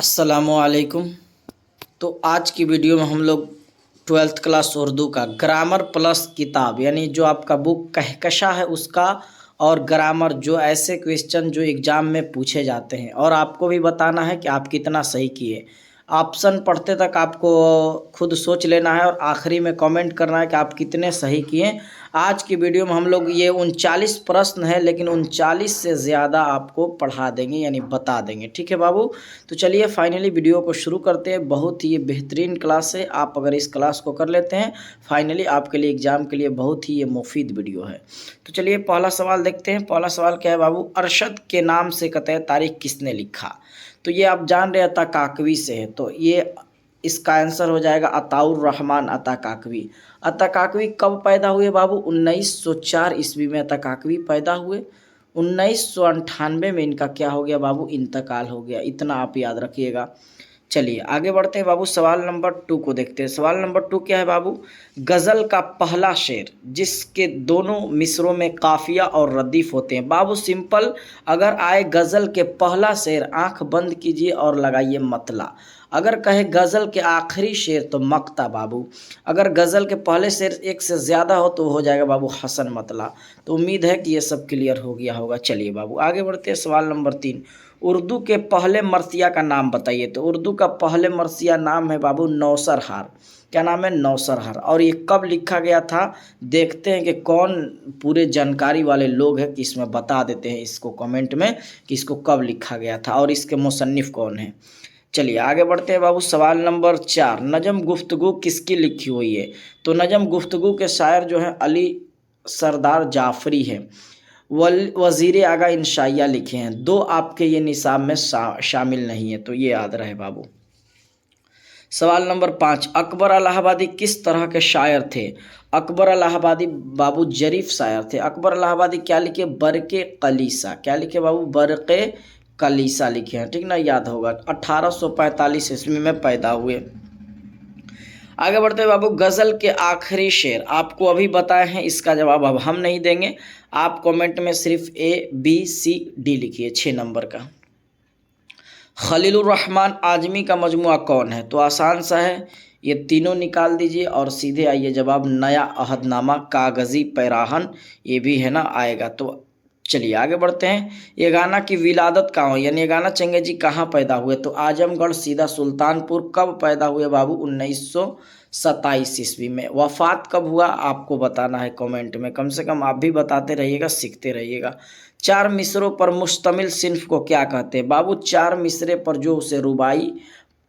अस्सलामुअलैकुम। तो आज की वीडियो में हम लोग ट्वेल्थ क्लास उर्दू का ग्रामर प्लस किताब यानी जो आपका बुक कहकशा है उसका और ग्रामर जो ऐसे क्वेश्चन जो एग्ज़ाम में पूछे जाते हैं और आपको भी बताना है कि आप कितना सही किए। ऑप्शन पढ़ते तक आपको खुद सोच लेना है और आखिरी में कमेंट करना है कि आप कितने सही किए। आज की वीडियो में हम लोग ये 39 प्रश्न है लेकिन 39 से ज़्यादा आपको पढ़ा देंगे यानी बता देंगे। ठीक है बाबू, तो चलिए फाइनली वीडियो को शुरू करते हैं। बहुत ही बेहतरीन क्लास है, आप अगर इस क्लास को कर लेते हैं फाइनली आपके लिए एग्ज़ाम के लिए बहुत ही ये मुफीद वीडियो है। तो चलिए पहला सवाल देखते हैं। पहला सवाल क्या है बाबू, अरशद के नाम से कतई तारीख किसने लिखा? तो ये आप जान रहे अताकाकवी से है, तो ये इसका आंसर हो जाएगा अताउर रहमान अताकाकवी। अताकाकवी कब पैदा हुए बाबू? 1904 ईस्वी में अताकाकवी पैदा हुए। 1998 में इनका क्या हो गया बाबू? इंतकाल हो गया। इतना आप याद रखिएगा। चलिए आगे बढ़ते हैं बाबू, सवाल नंबर 2 को देखते हैं। सवाल नंबर 2 क्या है बाबू, गज़ल का पहला शेर जिसके दोनों मिसरों में काफिया और रदीफ होते हैं। बाबू सिंपल, अगर आए गज़ल के पहला शेर आंख बंद कीजिए और लगाइए मतला। अगर कहे गज़ल के आखिरी शेर तो मक्ता बाबू। अगर गज़ल के पहले शेर एक से ज़्यादा हो तो हो जाएगा बाबू हसन मतला। तो उम्मीद है कि ये सब क्लियर हो गया होगा। चलिए बाबू आगे बढ़ते हैं। सवाल नंबर 3, उर्दू के पहले मरसिया का नाम बताइए। तो उर्दू का पहले मरसिया नाम है बाबू नौसरहार। क्या नाम है? नौसरहार। और ये कब लिखा गया था? देखते हैं कि कौन पूरे जानकारी वाले लोग हैं कि इसमें बता देते हैं इसको कमेंट में कि इसको कब लिखा गया था और इसके मुसन्निफ कौन है। चलिए आगे बढ़ते हैं बाबू। सवाल नंबर 4, नजम गुफ्तगू किसकी लिखी हुई है? तो नजम गुफ्तगू के शायर जो हैं अली सरदार जाफरी है। वज़ीर आगा इंशाइया लिखे हैं। 2 आपके ये निसाब में शामिल नहीं है, तो ये याद रहे बाबू। सवाल नंबर 5, अकबर इलाहाबादी किस तरह के शायर थे? अकबर इलाहाबादी बाबू जरीफ शायर थे। अकबर इलाहाबादी क्या लिखे? बरके कलीसा। क्या लिखे बाबू? बरके कलीसा लिखे हैं। ठीक ना, याद होगा। 1845 ईस्वी में पैदा हुए। आगे बढ़ते हैं बाबू, गज़ल के आखिरी शेर आपको अभी बताए हैं, इसका जवाब अब हम नहीं देंगे। आप कमेंट में सिर्फ ABCD लिखिए 6 नंबर का। खलीलुर रहमान आजमी का मजमुआ कौन है? तो आसान सा है, ये तीनों निकाल दीजिए और सीधे आइए जवाब नया अहदनामा कागज़ी पैराहन, ये भी है ना आएगा। तो चलिए आगे बढ़ते हैं। ये गाना की विलादत कहाँ हुई, यानी ये गाना चंगेजी कहाँ पैदा हुए? तो आजमगढ़ सीधा सुल्तानपुर। कब पैदा हुए बाबू? 1927 ईस्वी में। वफ़ात कब हुआ आपको बताना है कमेंट में, कम से कम आप भी बताते रहिएगा, सीखते रहिएगा। 4 मिसरों पर मुश्तमिल सिन्फ को क्या कहते हैं बाबू? 4 मिसरे पर जो उसे रुबाई,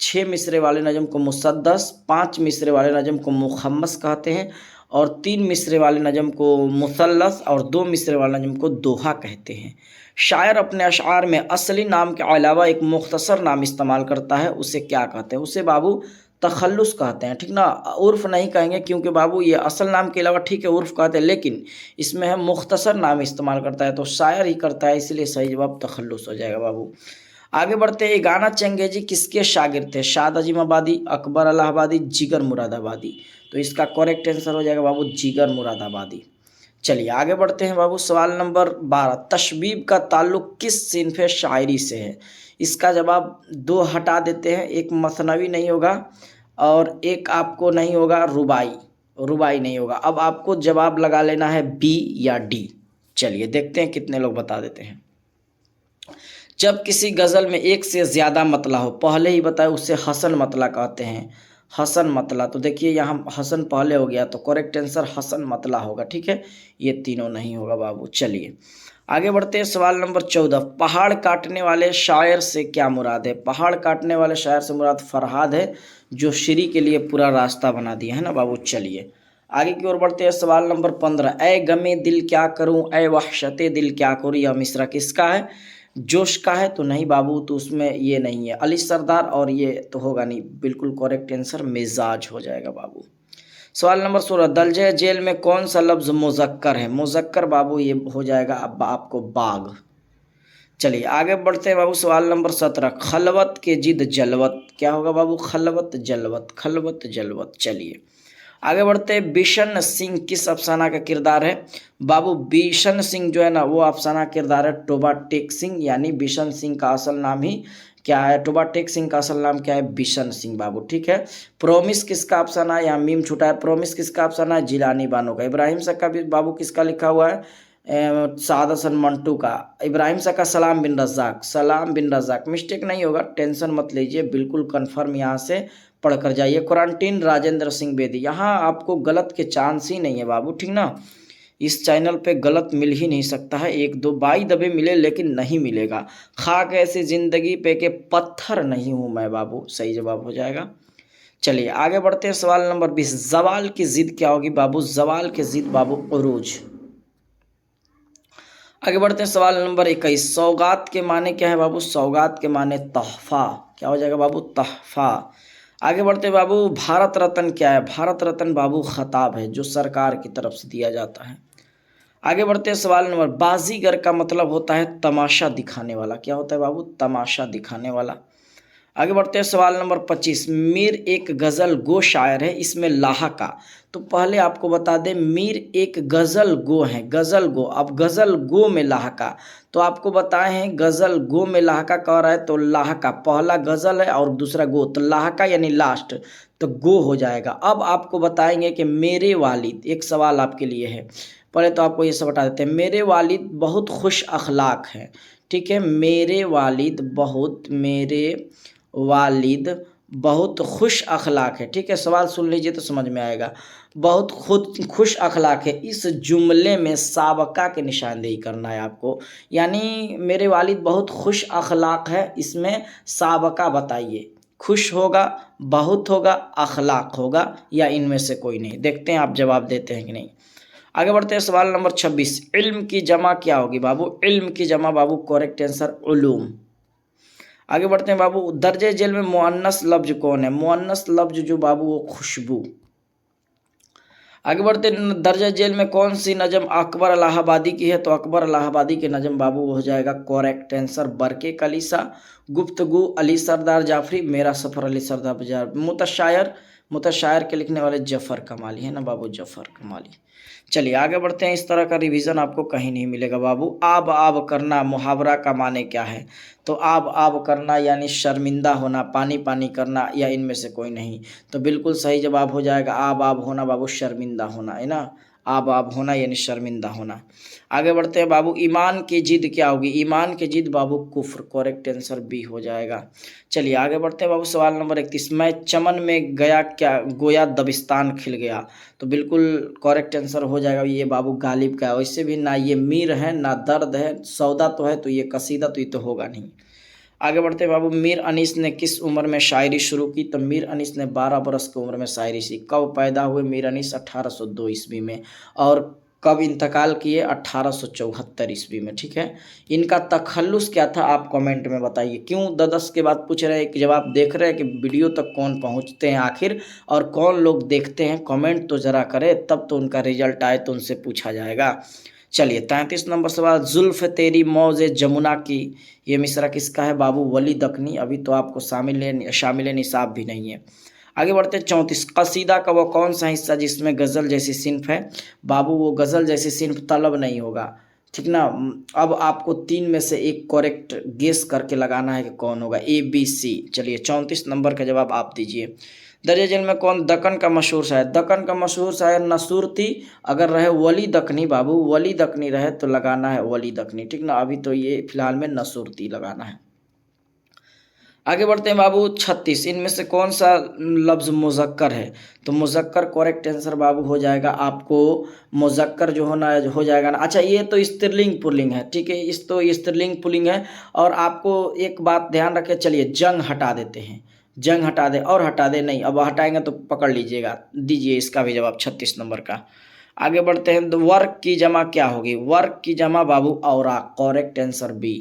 6 मिसरे वाले नज़म को मुसद्दस, 5 मिसरे वाले नज़म को मुखम्मस कहते हैं और 3 मिसरे वाले नज़म को मुसल्लस और 2 मिसरे वाले नज़म को दोहा कहते हैं। शायर अपने अशआर में असली नाम के अलावा एक मुख्तसर नाम इस्तेमाल करता है, उसे क्या कहते हैं? उसे बाबू तखल्लुस कहते हैं। ठीक ना, उर्फ नहीं कहेंगे क्योंकि बाबू ये असल नाम के अलावा ठीक है उर्फ कहते हैं, लेकिन इसमें है मुख्तसर नाम इस्तेमाल करता है तो शायर ही करता है, इसलिए सही जवाब तखल्लुस हो जाएगा बाबू। आगे बढ़ते हैं। गाना चंगेजी किसके शागिर्द थे? शाद अजीमाबादी, अकबर इलाहाबादी, जिगर मुरादाबादी। तो इसका करेक्ट आंसर हो जाएगा बाबू जिगर मुरादाबादी। चलिए आगे बढ़ते हैं बाबू। सवाल नंबर 12, तशबीब का ताल्लुक किस सिन्फ़ शायरी से है? इसका जवाब 2 हटा देते हैं, एक मसनवी नहीं होगा और एक आपको नहीं होगा रुबाई, रुबाई नहीं होगा। अब आपको जवाब लगा लेना है B या D। चलिए देखते हैं कितने लोग बता देते हैं। जब किसी गज़ल में एक से ज़्यादा मतला हो, पहले ही बताए उसे हसन मतला कहते हैं। हसन मतला, तो देखिए यहाँ हसन पहले हो गया तो करेक्ट आंसर हसन मतला होगा। ठीक है, ये तीनों नहीं होगा बाबू। चलिए आगे बढ़ते हैं। सवाल नंबर 14, पहाड़ काटने वाले शायर से क्या मुराद है? पहाड़ काटने वाले शायर से मुराद फरहाद है जो श्री के लिए पूरा रास्ता बना दिया है ना बाबू। चलिए आगे की ओर बढ़ते हैं। सवाल नंबर 15, ए गमे दिल क्या करूं, ए वहशते दिल क्या करूं, यह मिसरा किसका है? जोश का है? तो नहीं बाबू, तो उसमें ये नहीं है अली सरदार और ये तो होगा नहीं। बिल्कुल करेक्ट आंसर मिजाज हो जाएगा बाबू। सवाल नंबर 16, दलजे जेल में कौन सा लफ्ज़ मुजक्कर है? मुजक्कर बाबू ये हो जाएगा अब आपको बाग। चलिए आगे बढ़ते हैं बाबू। सवाल नंबर 17, खलवत के जिद जलवत, क्या होगा बाबू? खलवत जलवत, खलवत जलवत। चलिए आगे बढ़ते हैं। बिशन सिंह किस अफसाना का किरदार है? बाबू बिशन सिंह जो है ना वो अफसाना किरदार है टोबा टेक सिंह, यानी बिशन सिंह का असल नाम ही क्या है? टोबाटेक सिंह का असल नाम क्या है? बिशन सिंह बाबू, ठीक है। प्रोमिस किसका ऑप्शन है? यहाँ मीम छूटा है। प्रोमिस किसका ऑप्शन है? जिलानी बानो का। इब्राहिम शाह का भी बाबू किसका लिखा हुआ है? साद हसन मंटू का। इब्राहिम शाह का सलाम बिन रज़ाक, सलाम बिन रज़ाक। मिस्टेक नहीं होगा, टेंशन मत लीजिए, बिल्कुल कन्फर्म यहाँ से पढ़ कर जाइए। क्वारंटीन राजेंद्र सिंह बेदी, यहाँ आपको गलत के चांस ही नहीं है बाबू, ठीक ना। इस चैनल पे गलत मिल ही नहीं सकता है, एक दो बाई दबे मिले लेकिन नहीं मिलेगा। खाक ऐसी जिंदगी पे के पत्थर नहीं हूँ मैं बाबू, सही जवाब हो जाएगा। चलिए आगे बढ़ते हैं, सवाल नंबर 20। जवाल की जिद क्या होगी बाबू? जवाल की जिद बाबू उरूज। आगे बढ़ते हैं, सवाल नंबर 21। सौगात के माने क्या है बाबू? सौगात के माने तोहफा। क्या हो जाएगा बाबू? तोहफा। आगे बढ़ते हैं बाबू, भारत रत्न क्या है? भारत रत्न बाबू खताब है जो सरकार की तरफ से दिया जाता है। आगे बढ़ते हैं, सवाल नंबर, बाजीगर का मतलब होता है तमाशा दिखाने वाला। क्या होता है बाबू? तमाशा दिखाने वाला। आगे बढ़ते हैं, सवाल नंबर 25। मीर एक गज़ल गो शायर है, इसमें लाहा का। तो पहले आपको बता दें, मीर एक गज़ल गो है, गज़ल गो। अब गज़ल गो में लाहा का, तो आपको बताए हैं गज़ल गो में लाहा का कह रहा है, तो लाहा का पहला गज़ल है और दूसरा गो, तो लाहा का यानी लास्ट, तो गो हो जाएगा। अब आपको बताएंगे कि मेरे वालिद, एक सवाल आपके लिए है, पहले तो आपको ये सब बता देते हैं। मेरे वालिद बहुत खुश अखलाक हैं, ठीक है। मेरे वालिद बहुत खुश अखलाक है, ठीक है। सवाल सुन लीजिए तो समझ में आएगा। बहुत खुश अखलाक है, इस जुमले में साबका की निशानदेही करना है आपको, यानी मेरे वालिद बहुत खुश अखलाक है, इसमें साबका बताइए। खुश होगा, बहुत होगा, अखलाक होगा, या इनमें से कोई नहीं। देखते हैं आप जवाब देते हैं कि नहीं। आगे बढ़ते हैं, सवाल नंबर 26। इल्म की जमा क्या होगी बाबू? इल्म की जमा बाबू करेक्ट आंसर उलूम। आगे बढ़ते हैं बाबू, दर्जे जेल में मुअन्नस लफ्ज कौन है? मुअन्नस लफ्ज जो बाबू वो खुशबू। आगे बढ़ते हैं, दर्जे जेल में कौन सी नज़म अकबर इलाहाबादी की है? तो अकबर इलाहाबादी के नज़म बाबू वो हो जाएगा करेक्ट आंसर बरके कलीसा। गुफ्तगू अली सरदार जाफरी, मेरा सफ़र अली सरदार बाजार। मुतशायर के लिखने वाले जफ़र कमाली है ना बाबू, जफ़र कमाली। चलिए आगे बढ़ते हैं, इस तरह का रिवीजन आपको कहीं नहीं मिलेगा बाबू। आब आब करना मुहावरा का माने क्या है? तो आब आब करना यानी शर्मिंदा होना, पानी पानी करना, या इनमें से कोई नहीं। तो बिल्कुल सही जवाब हो जाएगा आब आब होना बाबू, शर्मिंदा होना है ना। आब आब होना यानी शर्मिंदा होना। आगे बढ़ते हैं बाबू, ईमान की जिद क्या होगी? ईमान की जिद बाबू कुफ्र, करेक्ट आंसर बी हो जाएगा। चलिए आगे बढ़ते हैं बाबू, सवाल नंबर 31। मैं चमन में गया क्या गोया दबिस्तान खिल गया? तो बिल्कुल करेक्ट आंसर हो जाएगा ये बाबू गालिब का है। वैसे भी ना ये मीर है ना दर्द है, सौदा तो है, तो ये कसीदा तो ये तो होगा नहीं। आगे बढ़ते हैं बाबू, मीर अनीस ने किस उम्र में शायरी शुरू की? तो मीर अनीस ने 12 बरस की उम्र में शायरी सीखी। कब पैदा हुए मीर अनीस? 1802 ईस्वी में। और कब इंतकाल किए? 1874 ईस्वी में, ठीक है। इनका तखल्लुस क्या था आप कमेंट में बताइए। क्यों 10 के बाद पूछ रहे हैं कि जब आप देख रहे हैं कि वीडियो तक कौन पहुंचते हैं आखिर, और कौन लोग देखते हैं, कमेंट तो ज़रा करें, तब तो उनका रिजल्ट आए तो उनसे पूछा जाएगा। चलिए 33 नंबर सवाल, जुल्फ़ तेरी मौज जमुना की, ये मिसरा किसका है बाबू? वली दकनी। अभी तो आपको शामिल निसाब भी नहीं है। आगे बढ़ते 34। कसीदा का वो कौन सा हिस्सा जिसमें गज़ल जैसी सिन्फ है? बाबू वो गज़ल जैसी सिन्फ तलब नहीं होगा, ठीक ना। अब आपको 3 में से एक करेक्ट गेस करके लगाना है कि कौन होगा, ABC। चलिए 34 नंबर का जवाब आप दीजिए। दर्जे जेल में कौन दक्कन का मशहूर शायर? दक्कन का मशहूर शायर नसूरती। अगर रहे वली दकनी बाबू, वली दकनी रहे तो लगाना है वली दकनी, ठीक ना। अभी तो ये फिलहाल में नसूरती लगाना है। आगे बढ़ते हैं बाबू 36। इनमें से कौन सा लफ्ज़ मुज़क्कर है? तो मुज़क्कर करेक्ट आंसर बाबू हो जाएगा आपको, मुज़क्कर जो होना हो जाएगा ना। अच्छा ये तो स्त्रीलिंग पुल्लिंग है, ठीक है, इस तो स्त्रीलिंग पुल्लिंग है। और आपको एक बात ध्यान रखें, चलिए जंग हटा देते हैं, जंग हटा दे और हटा दे नहीं, अब हटाएंगे तो पकड़ लीजिएगा। दीजिए इसका भी जवाब 36 नंबर का। आगे बढ़ते हैं, वर्क की जमा क्या होगी? वर्क की जमा बाबू औराक, करेक्ट आंसर बी।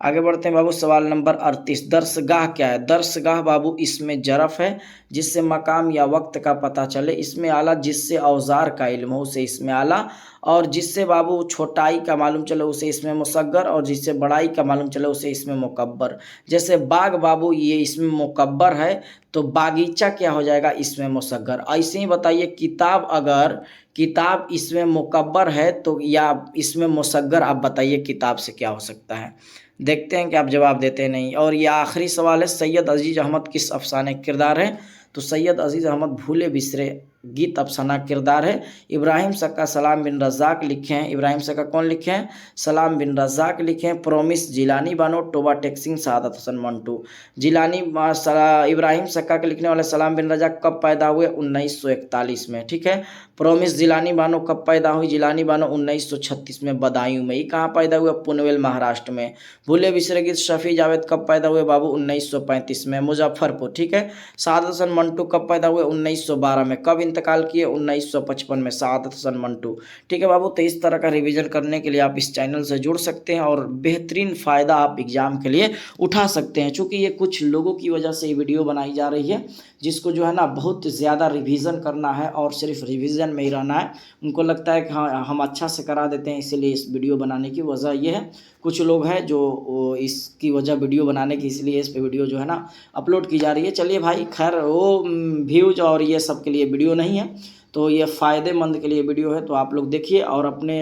आगे बढ़ते हैं बाबू, सवाल नंबर 38। दरसगाह क्या है? दरसगाह बाबू इसमें जरफ है जिससे मकाम या वक्त का पता चले, इसमें आला जिससे औजार का इल्म हो उसे इसमें आला, और जिससे बाबू छोटाई का मालूम चले उसे इसमें मुसग्गर, और जिससे बड़ाई का मालूम चले उसे इसमें मुकब्बर। जैसे बाग बाबू ये इसमें मुकब्बर है, तो बागीचा क्या हो जाएगा? इसमें मुसग्गर। ऐसे ही बताइए, किताब अगर किताब इसमें मुकब्बर है तो या इसमें मुसग्गर, आप बताइए किताब से क्या हो सकता है? देखते हैं कि आप जवाब देते नहीं। और ये आखिरी सवाल है, सैयद अजीज़ अहमद किस अफसाने किरदार है? तो सैयद अजीज़ अहमद भूले बिसरे गीत अफसाना किरदार है। इब्राहिम सक्का सलाम बिन रज़ाक लिखे हैं। इब्राहिम सक्का कौन लिखे हैं? सलाम बिन रज़ाक लिखे हैं। प्रोमिस जिलानी बानो, टोबा टेक्सिंग, सआदत हसन मंटू। जिलानी इब्राहिम सक्का के लिखने वाले सलाम बिन रज़ाक कब पैदा हुए? 1941 में। ठीक है। प्रोमिस जिलानी बानो कब पैदा हुई? जिलानी बानो 1936 में बदायूं में। ये कहाँ पैदा हुए? पुनवेल महाराष्ट्र में। भूले बिसरे गीत शफी जावेद कब पैदा हुए बाबू? 1935 में, मुजफ्फरपुर। ठीक है। सआदत हसन मंटू कब पैदा हुए? 1912 में। कब इंतकाल किए? 1955 में, सआदत हसन मंटू। ठीक है बाबू। तो इस तरह का रिवीजन करने के लिए आप इस चैनल से जुड़ सकते हैं और बेहतरीन फ़ायदा आप एग्ज़ाम के लिए उठा सकते हैं। चूँकि ये कुछ लोगों की वजह से ये वीडियो बनाई जा रही है जिसको जो है ना बहुत ज़्यादा रिवीजन करना है और सिर्फ रिवीजन में ही रहना है। उनको लगता है कि हाँ हम अच्छा से करा देते हैं, इसीलिए इस वीडियो बनाने की वजह ये है। कुछ लोग हैं जो इसकी वजह वीडियो बनाने की, इसलिए इस पे वीडियो जो है ना अपलोड की जा रही है। चलिए भाई, खैर वो व्यूज और ये सब के लिए वीडियो नहीं है, तो ये फ़ायदेमंद के लिए वीडियो है। तो आप लोग देखिए और अपने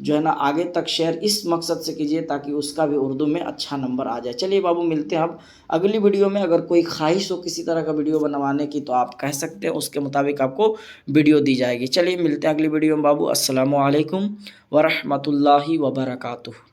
जो है ना आगे तक शेयर इस मकसद से कीजिए ताकि उसका भी उर्दू में अच्छा नंबर आ जाए। चलिए बाबू, मिलते हैं अब अगली वीडियो में। अगर कोई ख्वाहिश हो किसी तरह का वीडियो बनवाने की तो आप कह सकते हैं, उसके मुताबिक आपको वीडियो दी जाएगी। चलिए मिलते हैं अगली वीडियो में बाबू। अस्सलामु अलैकुम वरहमतुल्लाहि वबरकातुहू।